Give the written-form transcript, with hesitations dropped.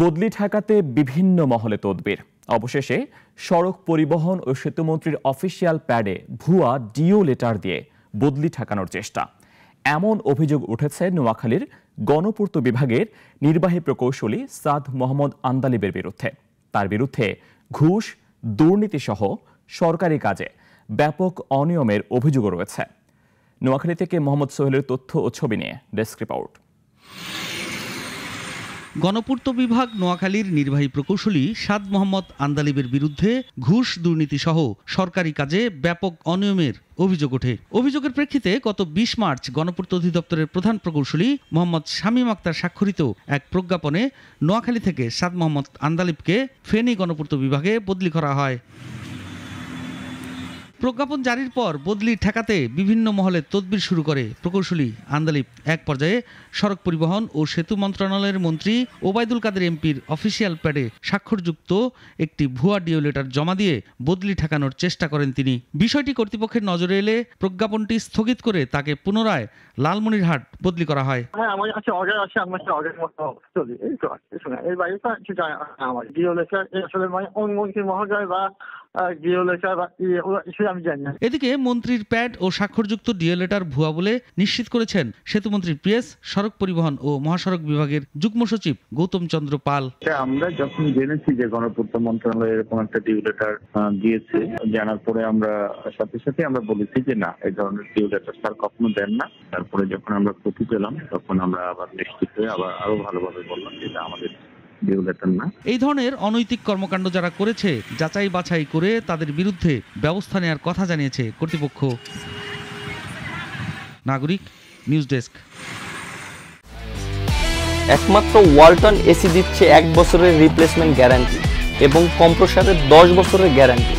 বদলি ঠেকাতে বিভিন্ন মহলে তদবির। অবশেষে সড়ক পরিবহন ও সেতুমন্ত্রীর অফিসিয়াল প্যাডে ভুয়া ডিও লেটার দিয়ে বদলি ঠেকানোর চেষ্টা। এমন অভিযোগ উঠেছে নোয়াখালীর গণপূর্ত বিভাগের নির্বাহী প্রকৌশলী সাদ মোহাম্মদ আন্দালিবের বিরুদ্ধে। তার বিরুদ্ধে ঘুষ, দুর্নীতিসহ সরকারি কাজে ব্যাপক অনিয়মের অভিযোগও রয়েছে। নোয়াখালী থেকে মোহাম্মদ সোহেলের তথ্য ও ছবি নিয়ে ডেস্ক রিপোর্ট। গণপূর্ত বিভাগ নোয়াখালীর নির্বাহী প্রকৌশলী সাদ মোহাম্মদ আন্দালিবের বিরুদ্ধে ঘুষ, দুর্নীতি সহ সরকারি কাজে ব্যাপক অনিয়মের অভিযোগ ওঠে। অভিযোগের প্রেক্ষিতে গত ২০ মার্চ গণপূর্ত অধিদপ্তরের প্রধান প্রকৌশলী মোহাম্মদ শামীম আক্তার স্বাক্ষরিত এক প্রজ্ঞাপনে নোয়াখালী থেকে সাদ মোহাম্মদ আন্দালিবকে ফেনী গণপূর্ত বিভাগে বদলি করা হয়। প্রজ্ঞাপন জারির পর বদলি ঠেকাতে বিভিন্ন মহলে তদবির শুরু করে প্রকৌশলী আন্দালিব। এক পর্যায়ে সড়ক পরিবহন ও সেতু মন্ত্রণালয়ের মন্ত্রী ওবায়দুল কাদের এমপির অফিসিয়াল প্যাডে স্বাক্ষরযুক্ত একটি ভুয়া ডিও লেটার জমা দিয়ে বদলি ঠেকানোর চেষ্টা করেন তিনি। বিষয়টি কর্তৃপক্ষের নজরে এলে প্রজ্ঞাপনটি স্থগিত করে তাকে পুনরায় লালমনিরহাট বদলি করা হয়। আমার কাছে অর্ডার আছে, আমার কাছে অর্ডার মতো চলি। এই তো শুনে এর বাইরে তো কিছু জানা আমার ডিও লেটার আসলে মন্ত্রী মহোদয় বা এদিকে মন্ত্রীর প্যাড ও স্বাক্ষরযুক্ত ডিও লেটার ভুয়া বলে নিশ্চিত করেছেন সেতুমন্ত্রীর প্রেস, সড়ক পরিবহন ও মহাসড়ক বিভাগের যুগ্ম সচিব গৌতম চন্দ্র পাল। আমরা যখন জেনেছি যে গণপূর্ত মন্ত্রণালয় এরকম একটা ডিও লেটার দিয়েছে, জানার পরে আমরা সাথে সাথে আমরা বলেছি যে না, এই ধরনের ডিও লেটার স্যার কখনো দেন না। তারপরে যখন আমরা কপি পেলাম তখন আমরা আবার নিশ্চিত হয়ে আবার আরো ভালোভাবে বললাম যে এটা আমাদের। এই ধরনের অনৈতিক কর্মকাণ্ড যারা করেছে যাচাই বাছাই করে তাদের বিরুদ্ধে ব্যবস্থা নেওয়ার কথা জানিয়েছে কর্তৃপক্ষ। নাগরিক নিউজ ডেস্ক। একমাত্র ওয়ালটন এসি দিচ্ছে 1 বছরের রিপ্লেসমেন্ট গ্যারান্টি এবং কম্প্রেসারের 10 বছরের গ্যারান্টি।